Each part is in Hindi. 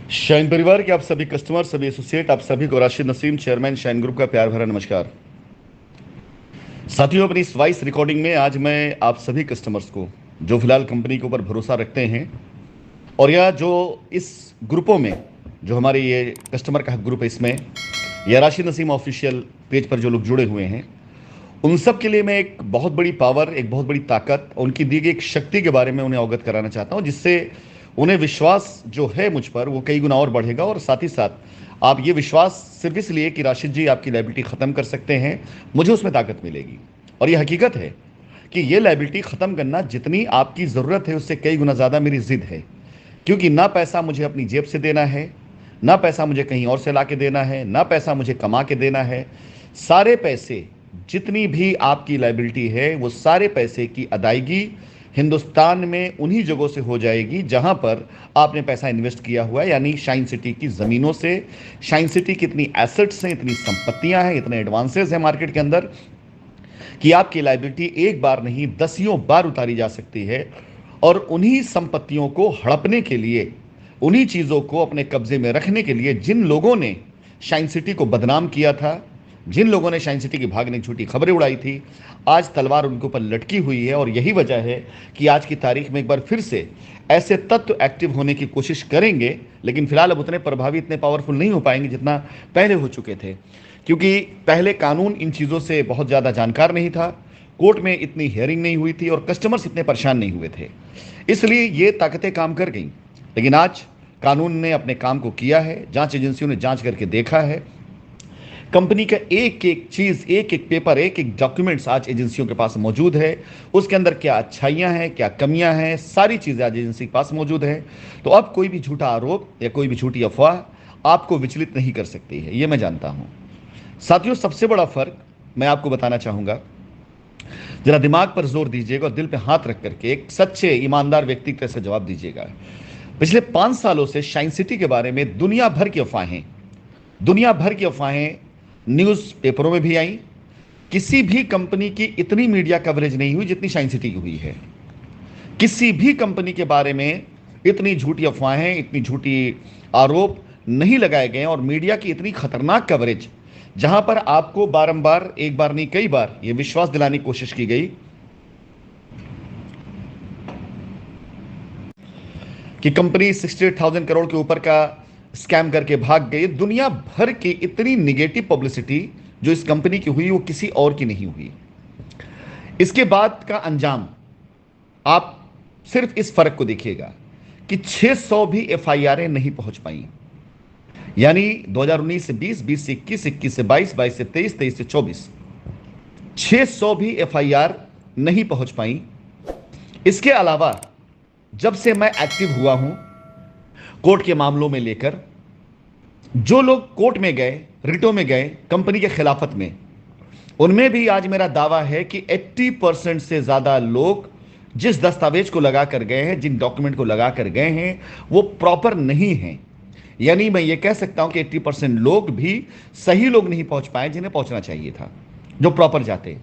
शाइन परिवार के आप सभी कस्टमर, सभी एसोसिएट, आप सभी को Rashid Naseem, chairman Shine group का प्यार भरा नमस्कार। साथियों, अपनी इस वॉइस रिकॉर्डिंग में आज मैं आप सभी कस्टमर्स को जो फिलहाल कंपनी के ऊपर भरोसा रखते हैं और या जो इस ग्रुपों में जो हमारे ये कस्टमर का ग्रुप है, इसमें या राशिद नसीम ऑफिशियल पेज पर जो लोग जुड़े हुए हैं, उन सब के लिए मैं एक बहुत बड़ी पावर, एक बहुत बड़ी ताकत, उनकी दी गई एक शक्ति के बारे में उन्हें अवगत कराना चाहता हूं, जिससे उन्हें विश्वास जो है मुझ पर वो कई गुना और बढ़ेगा। और साथ ही साथ आप ये विश्वास सिर्फ इसलिए कि राशिद जी आपकी लायबिलिटी ख़त्म कर सकते हैं, मुझे उसमें ताकत मिलेगी। और ये हकीकत है कि ये लायबिलिटी ख़त्म करना जितनी आपकी ज़रूरत है उससे कई गुना ज़्यादा मेरी ज़िद है, क्योंकि ना पैसा मुझे अपनी जेब से देना है, ना पैसा मुझे कहीं और से ला के देना है, ना पैसा मुझे कमा के देना है। सारे पैसे, जितनी भी आपकी लायबिलिटी है, वो सारे पैसे की अदायगी हिंदुस्तान में उन्हीं जगहों से हो जाएगी जहां पर आपने पैसा इन्वेस्ट किया हुआ है, यानी शाइन सिटी की ज़मीनों से। शाइन सिटी की इतनी एसेट्स हैं, इतनी संपत्तियां हैं, इतने एडवांसेस हैं मार्केट के अंदर कि आपकी लायबिलिटी एक बार नहीं दसियों बार उतारी जा सकती है। और उन्हीं संपत्तियों को हड़पने के लिए, उन्हीं चीज़ों को अपने कब्जे में रखने के लिए जिन लोगों ने शाइन सिटी को बदनाम किया था, जिन लोगों ने शाइन सिटी की भागने की झूठी खबरें उड़ाई थी, आज तलवार उनके ऊपर लटकी हुई है। और यही वजह है कि आज की तारीख में एक बार फिर से ऐसे तत्व एक्टिव होने की कोशिश करेंगे, लेकिन फिलहाल अब उतने प्रभावी, इतने पावरफुल नहीं हो पाएंगे जितना पहले हो चुके थे, क्योंकि पहले कानून इन चीज़ों से बहुत ज़्यादा जानकार नहीं था, कोर्ट में इतनी हियरिंग नहीं हुई थी और कस्टमर्स इतने परेशान नहीं हुए थे, इसलिए ये ताकतें काम कर गई। लेकिन आज कानून ने अपने काम को किया है, जांच एजेंसियों ने जांच करके देखा है, कंपनी का एक एक चीज, एक एक पेपर, एक एक डॉक्यूमेंट्स आज एजेंसियों के पास मौजूद है। उसके अंदर क्या अच्छाइयां हैं, क्या कमियां हैं, सारी चीजें आज एजेंसी के पास मौजूद है। तो अब कोई भी झूठा आरोप या कोई भी झूठी अफवाह आपको विचलित नहीं कर सकती है, ये मैं जानता हूं। साथियों, सबसे बड़ा फर्क मैं आपको बताना चाहूंगा, जरा दिमाग पर जोर दीजिएगा और दिल पे हाथ रख करके एक सच्चे ईमानदार व्यक्ति की तरह से जवाब दीजिएगा। पिछले 5 सालों से शाइन सिटी के बारे में दुनिया भर की अफवाहें न्यूज़ पेपरों में भी आई। किसी भी कंपनी की इतनी मीडिया कवरेज नहीं हुई जितनी शाइन सिटी की हुई है। किसी भी कंपनी के बारे में इतनी झूठी अफवाहें, इतनी झूठी आरोप नहीं लगाए गए और मीडिया की इतनी खतरनाक कवरेज, जहां पर आपको बारंबार, एक बार नहीं कई बार, यह विश्वास दिलाने की कोशिश की गई कि कंपनी 68,000 करोड़ के ऊपर का स्कैम करके भाग गई। दुनिया भर की इतनी निगेटिव पब्लिसिटी जो इस कंपनी की हुई वो किसी और की नहीं हुई। इसके बाद का अंजाम आप सिर्फ इस फर्क को देखिएगा कि 600 भी एफआईआर नहीं पहुंच पाई, यानी 2019 से 20, 20 से 21, 21 से 22, 22 से 23, 23 से 24, 600 भी एफआईआर नहीं पहुंच पाई। इसके अलावा जब से मैं एक्टिव हुआ हूं कोर्ट के मामलों में लेकर, जो लोग कोर्ट में गए, रिटों में गए कंपनी के खिलाफत में, उनमें भी आज मेरा दावा है कि 80% से ज्यादा लोग जिस दस्तावेज को लगा कर गए हैं, जिन डॉक्यूमेंट को लगा कर गए हैं, वो प्रॉपर नहीं है। यानी मैं ये कह सकता हूं कि 80% लोग भी सही लोग नहीं पहुंच पाए जिन्हें पहुंचना चाहिए था, जो प्रॉपर जाते।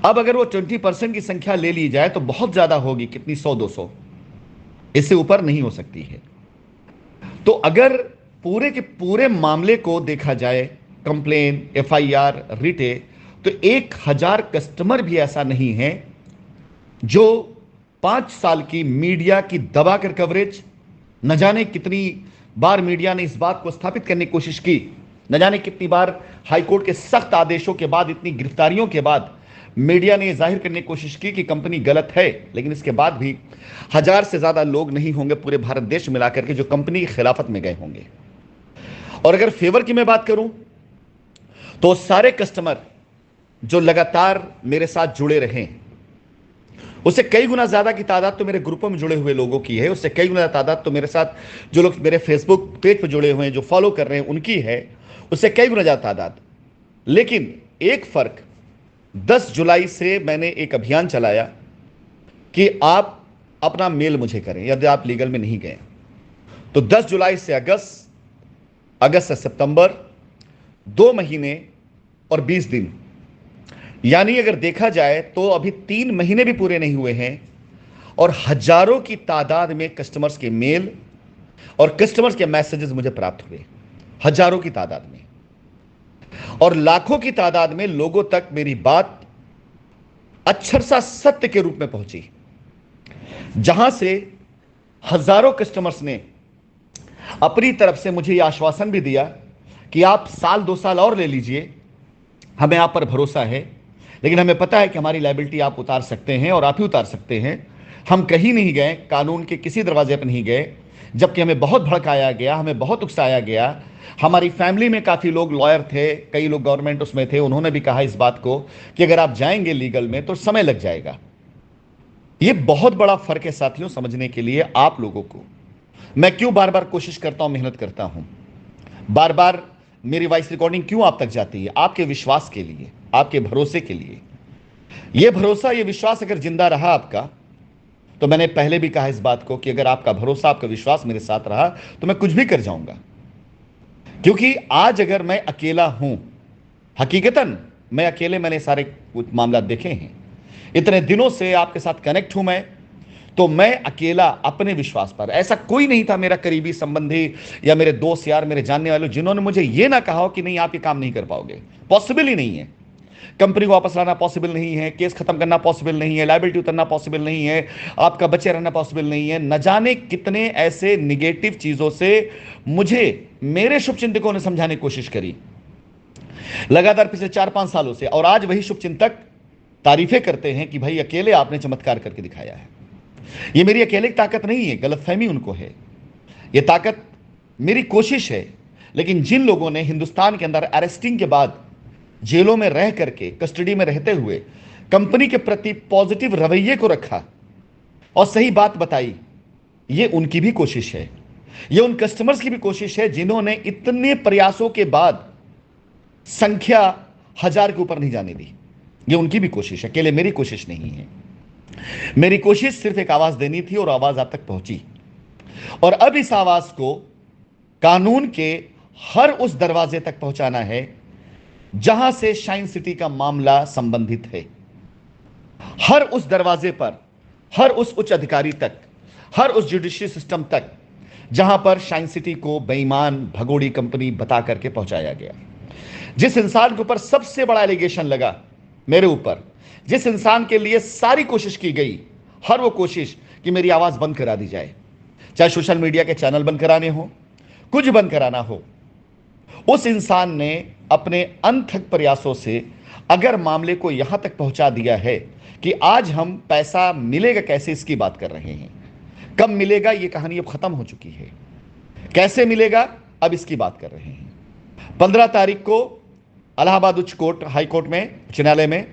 अब अगर वो 20% की संख्या ले ली जाए तो बहुत ज्यादा होगी, कितनी, 100-200, इससे ऊपर नहीं हो सकती है। तो अगर पूरे के पूरे मामले को देखा जाए, कंप्लेन, एफआईआर, रिटे, तो 1000 कस्टमर भी ऐसा नहीं है जो 5 साल की मीडिया की दबाकर कवरेज, न जाने कितनी बार मीडिया ने इस बात को स्थापित करने की कोशिश की, न जाने कितनी बार हाईकोर्ट के सख्त आदेशों के बाद, इतनी गिरफ्तारियों के बाद मीडिया ने जाहिर करने की कोशिश की कि कंपनी गलत है, लेकिन इसके बाद भी 1000 से ज्यादा लोग नहीं होंगे पूरे भारत देश मिलाकर के जो कंपनी की खिलाफत में गए होंगे। और अगर फेवर की मैं बात करूं तो सारे कस्टमर जो लगातार मेरे साथ जुड़े रहे, उससे कई गुना ज्यादा की तादाद तो मेरे ग्रुपों में जुड़े हुए लोगों की है, उससे कई गुना तादाद तो मेरे साथ जो लोग मेरे फेसबुक पेज पर जुड़े हुए हैं, जो फॉलो कर रहे हैं, उनकी है, उससे कई गुना ज्यादा तादाद। लेकिन एक फर्क, 10 जुलाई से मैंने एक अभियान चलाया कि आप अपना मेल मुझे करें यदि आप लीगल में नहीं गए। तो 10 जुलाई से अगस्त, अगस्त से सितंबर, 2 महीने और 20 दिन, यानी अगर देखा जाए तो अभी 3 महीने भी पूरे नहीं हुए हैं और हजारों की तादाद में कस्टमर्स के मेल और कस्टमर्स के मैसेजेस मुझे प्राप्त हुए, हजारों की तादाद में और लाखों की तादाद में लोगों तक मेरी बात अक्षरशः सत्य के रूप में पहुंची, जहां से हजारों कस्टमर्स ने अपनी तरफ से मुझे यह आश्वासन भी दिया कि आप साल 2 साल और ले लीजिए, हमें आप पर भरोसा है, लेकिन हमें पता है कि हमारी लायबिलिटी आप उतार सकते हैं और आप ही उतार सकते हैं। हम कहीं नहीं गए, कानून के किसी दरवाजे पर नहीं गए, जबकि हमें बहुत भड़काया गया, हमें बहुत उकसाया गया। हमारी फैमिली में काफ़ी लोग लॉयर थे, कई लोग गवर्नमेंट उसमें थे, उन्होंने भी कहा इस बात को कि अगर आप जाएंगे लीगल में तो समय लग जाएगा। यह बहुत बड़ा फर्क है साथियों, समझने के लिए आप लोगों को। मैं क्यों बार बार कोशिश करता हूं, मेहनत करता हूं, बार बार मेरी वॉइस रिकॉर्डिंग क्यों आप तक जाती है? आपके विश्वास के लिए, आपके भरोसे के लिए। यह भरोसा, यह विश्वास अगर जिंदा रहा आपका, तो मैंने पहले भी कहा इस बात को कि अगर आपका भरोसा, आपका विश्वास मेरे साथ रहा तो मैं कुछ भी कर जाऊंगा। क्योंकि आज अगर मैं अकेला हूं, हकीकतन मैं अकेले, मैंने सारे कुछ मामला देखे हैं, इतने दिनों से आपके साथ कनेक्ट हूं मैं, तो मैं अकेला अपने विश्वास पर, ऐसा कोई नहीं था मेरा करीबी संबंधी या मेरे दोस्त यार, मेरे जानने वाले, जिन्होंने मुझे यह ना कहा हो कि नहीं आप ये काम नहीं कर पाओगे। पॉसिबल ही नहीं है। कंपनी को वापस लाना पॉसिबल नहीं है, केस खत्म करना पॉसिबल नहीं है, लायबिलिटी उतरना पॉसिबल नहीं है, आपका बचे रहना पॉसिबल नहीं है। न जाने कितने ऐसे निगेटिव चीजों से मुझे मेरे शुभचिंतकों ने समझाने की कोशिश करी लगातार पिछले 4-5 सालों से, और आज वही शुभचिंतक तारीफें करते हैं कि भाई अकेले आपने चमत्कार करके दिखाया है। यह मेरी अकेले की ताकत नहीं है, गलतफहमी उनको है। यह ताकत मेरी कोशिश है। लेकिन जिन लोगों ने हिंदुस्तान के अंदर अरेस्टिंग के बाद जेलों में रह करके, कस्टडी में रहते हुए कंपनी के प्रति पॉजिटिव रवैये को रखा और सही बात बताई, यह उनकी भी कोशिश है। यह उन कस्टमर्स की भी कोशिश है जिन्होंने इतने प्रयासों के बाद संख्या 1000 के ऊपर नहीं जाने दी। यह उनकी भी कोशिश है, अकेले मेरी कोशिश नहीं है। मेरी कोशिश सिर्फ एक आवाज देनी थी और आवाज आप तक पहुंची। और अब इस आवाज को कानून के हर उस दरवाजे तक पहुंचाना है जहां से शाइन सिटी का मामला संबंधित है। हर उस दरवाजे पर, हर उस उच्च अधिकारी तक, हर उस जुडिशियल सिस्टम तक जहां पर शाइन सिटी को बेईमान भगोड़ी कंपनी बता करके पहुंचाया गया। जिस इंसान के ऊपर सबसे बड़ा एलिगेशन लगा, मेरे ऊपर, जिस इंसान के लिए सारी कोशिश की गई, हर वो कोशिश कि मेरी आवाज बंद करा दी जाए, चाहे सोशल मीडिया के चैनल बंद कराने हो, कुछ बंद कराना हो, उस इंसान ने अपने अनथक प्रयासों से अगर मामले को यहां तक पहुंचा दिया है कि आज हम पैसा मिलेगा कैसे इसकी बात कर रहे हैं। कब मिलेगा यह कहानी अब खत्म हो चुकी है, कैसे मिलेगा अब इसकी बात कर रहे हैं। 15 तारीख को इलाहाबाद उच्च कोर्ट, हाई कोर्ट में, उच्च न्यायालय में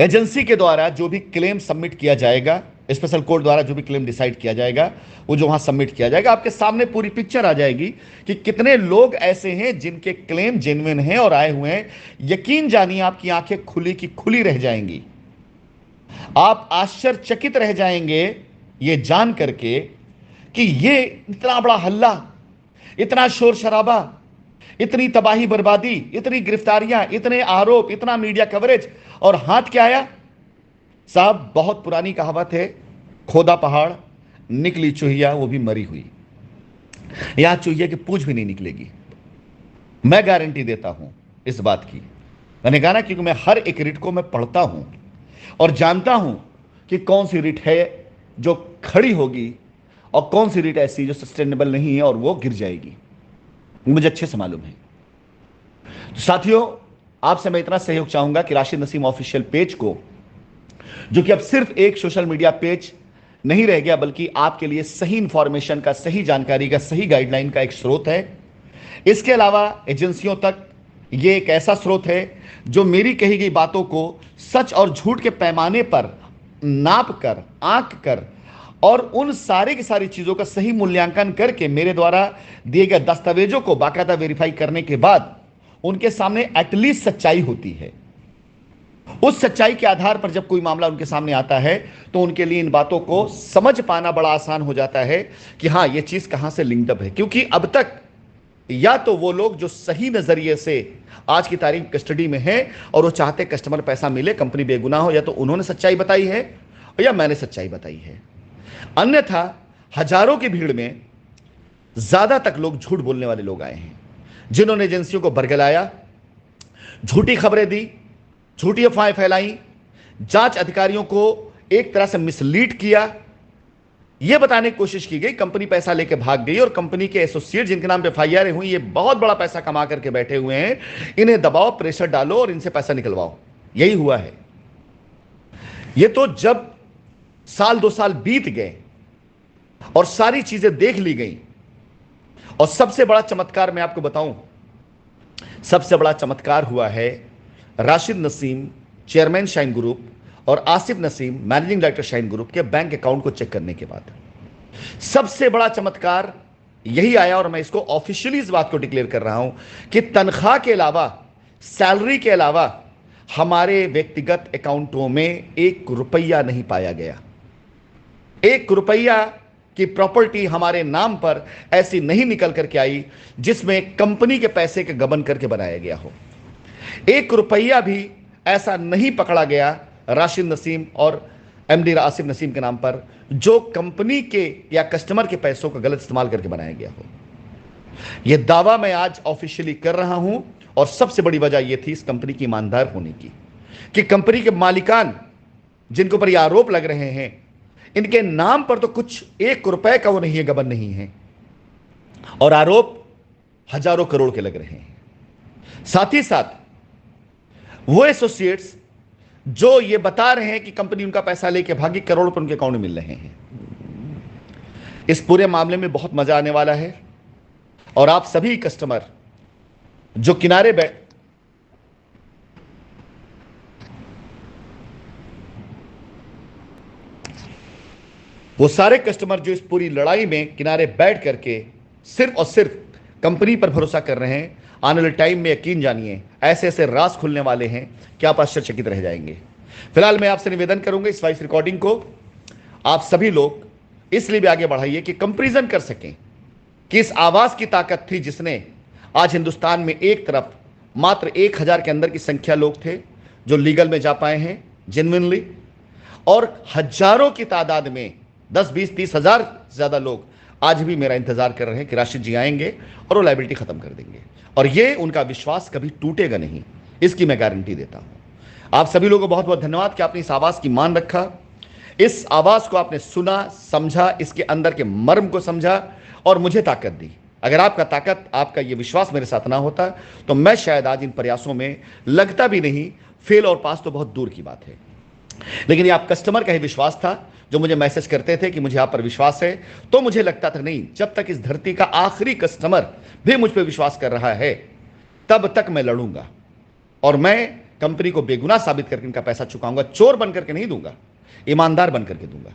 एजेंसी के द्वारा जो भी क्लेम सबमिट किया जाएगा, स्पेशल कोर्ट द्वारा जो भी क्लेम डिसाइड किया जाएगा, वो जो वहां सबमिट किया जाएगा, आपके सामने पूरी पिक्चर आ जाएगी कि कितने लोग ऐसे हैं जिनके क्लेम जेन्युइन हैं और आए हुए हैं। यकीन जानिए, आपकी आंखें खुली की खुली रह जाएंगी। आप आश्चर्यचकित रह जाएंगे ये जान करके कि ये इतना बड़ा हल्ला, इतना शोर शराबा, इतनी तबाही बर्बादी, इतनी गिरफ्तारियां, इतने आरोप, इतना मीडिया कवरेज, और हाथ क्या आया साहब? बहुत पुरानी कहावत है, खोदा पहाड़ निकली चूहिया वो भी मरी हुई। यहां चूहिया की पूंछ भी नहीं निकलेगी, मैं गारंटी देता हूं इस बात की। मैंने कहा ना, क्योंकि मैं हर एक रिट को मैं पढ़ता हूं और जानता हूं कि कौन सी रिट है जो खड़ी होगी और कौन सी रिट ऐसी जो सस्टेनेबल नहीं है और वो गिर जाएगी, मुझे अच्छे से मालूम है। तो साथियों, आपसे मैं इतना सहयोग चाहूंगा कि राशिद नसीम ऑफिशियल पेज को, जो कि अब सिर्फ एक सोशल मीडिया पेज नहीं रह गया, बल्कि आपके लिए सही इंफॉर्मेशन का, सही जानकारी का, सही गाइडलाइन का एक स्रोत है। इसके अलावा एजेंसियों तक यह एक ऐसा स्रोत है जो मेरी कही गई बातों को सच और झूठ के पैमाने पर नाप कर, आंक कर और उन सारे की सारी चीजों का सही मूल्यांकन करके मेरे द्वारा दिए गए दस्तावेजों को बाकायदा वेरीफाई करने के बाद उनके सामने एटलीस्ट सच्चाई होती है। उस सच्चाई के आधार पर जब कोई मामला उनके सामने आता है तो उनके लिए इन बातों को समझ पाना बड़ा आसान हो जाता है कि हां, यह चीज कहां से लिंक्ड अप है। क्योंकि अब तक या तो वो लोग जो सही नजरिए से आज की तारीख कस्टडी में है और वो चाहते कस्टमर पैसा मिले, कंपनी बेगुनाह हो, या तो उन्होंने सच्चाई बताई है या मैंने सच्चाई बताई है। अन्यथा हजारों की भीड़ में ज्यादा तक लोग झूठ बोलने वाले लोग आए हैं, जिन्होंने एजेंसियों को बरगलाया, झूठी खबरें दी, झूठी अफवाहें फैलाई, जांच अधिकारियों को एक तरह से मिसलीड किया। यह बताने की कोशिश की गई कंपनी पैसा लेके भाग गई और कंपनी के एसोसिएट जिनके नाम पे एफआईआर हुई, ये बहुत बड़ा पैसा कमा करके बैठे हुए हैं, इन्हें दबाओ, प्रेशर डालो और इनसे पैसा निकलवाओ। यही हुआ है। ये तो जब साल 2 साल बीत गए और सारी चीजें देख ली गई, और सबसे बड़ा चमत्कार मैं आपको बताऊं, सबसे बड़ा चमत्कार हुआ है Rashid Naseem chairman Shine group और Asif Naseem managing director Shine group के बैंक अकाउंट को चेक करने के बाद। सबसे बड़ा चमत्कार यही आया, और मैं इसको ऑफिशियली इस बात को डिक्लेयर कर रहा हूं कि तनख्वाह के अलावा, सैलरी के अलावा हमारे व्यक्तिगत अकाउंटों में 1 रुपया नहीं पाया गया। 1 रुपया की प्रॉपर्टी हमारे नाम पर ऐसी नहीं निकल करके आई जिसमें कंपनी के पैसे के गबन करके बनाया गया हो। 1 रुपया भी ऐसा नहीं पकड़ा गया राशिद नसीम और एमडी आसिफ नसीम के नाम पर, जो कंपनी के या कस्टमर के पैसों का गलत इस्तेमाल करके बनाया गया हो। यह दावा मैं आज ऑफिशियली कर रहा हूं, और सबसे बड़ी वजह यह थी इस कंपनी की ईमानदार होने की, कि कंपनी के मालिकान जिनके ऊपर यह आरोप लग रहे हैं, इनके नाम पर तो कुछ 1 रुपए का वो नहीं है, गबन नहीं है, और आरोप हजारों करोड़ के लग रहे हैं। साथ ही साथ वो एसोसिएट्स जो ये बता रहे हैं कि कंपनी उनका पैसा लेके भागी, करोड़ रुपए उनके अकाउंट में मिल रहे हैं। इस पूरे मामले में बहुत मजा आने वाला है, और आप सभी कस्टमर जो किनारे बैठ वो सारे कस्टमर जो इस पूरी लड़ाई में किनारे बैठ करके सिर्फ और सिर्फ कंपनी पर भरोसा कर रहे हैं, आने वाले टाइम में यकीन जानिए ऐसे ऐसे राज खुलने वाले हैं कि आप आश्चर्यचकित रह जाएंगे। फिलहाल मैं आपसे निवेदन करूंगा, इस वॉइस रिकॉर्डिंग को आप सभी लोग इसलिए भी आगे बढ़ाइए कि कंपैरिजन कर सकें कि इस आवाज की ताकत थी जिसने आज हिंदुस्तान में एक तरफ मात्र 1000 के अंदर की संख्या लोग थे जो लीगल में जा पाए हैं जेन्युइनली, और हजारों की तादाद में 10, 20, 30 हजार ज्यादा लोग आज भी मेरा इंतजार कर रहे हैं कि राशिद जी आएंगे और वो लायबिलिटी खत्म कर देंगे, और ये उनका विश्वास कभी टूटेगा नहीं, इसकी मैं गारंटी देता हूं। आप सभी लोगों को बहुत बहुत धन्यवाद कि आपने इस आवाज की मान रखा, इस आवाज को आपने सुना, समझा, इसके अंदर के मर्म को समझा और मुझे ताकत दी। अगर आपका ये विश्वास मेरे साथ ना होता तो मैं शायद आज इन प्रयासों में लगता भी नहीं। फेल और पास तो बहुत दूर की बात है, लेकिन ये आप कस्टमर का ही विश्वास था जो मुझे मैसेज करते थे कि मुझे आप पर विश्वास है, तो मुझे लगता था नहीं, जब तक इस धरती का आखिरी कस्टमर भी मुझ पर विश्वास कर रहा है तब तक मैं लड़ूंगा, और मैं कंपनी को बेगुनाह साबित करके इनका पैसा चुकाऊंगा। चोर बन करके नहीं दूंगा, ईमानदार बन करके दूंगा।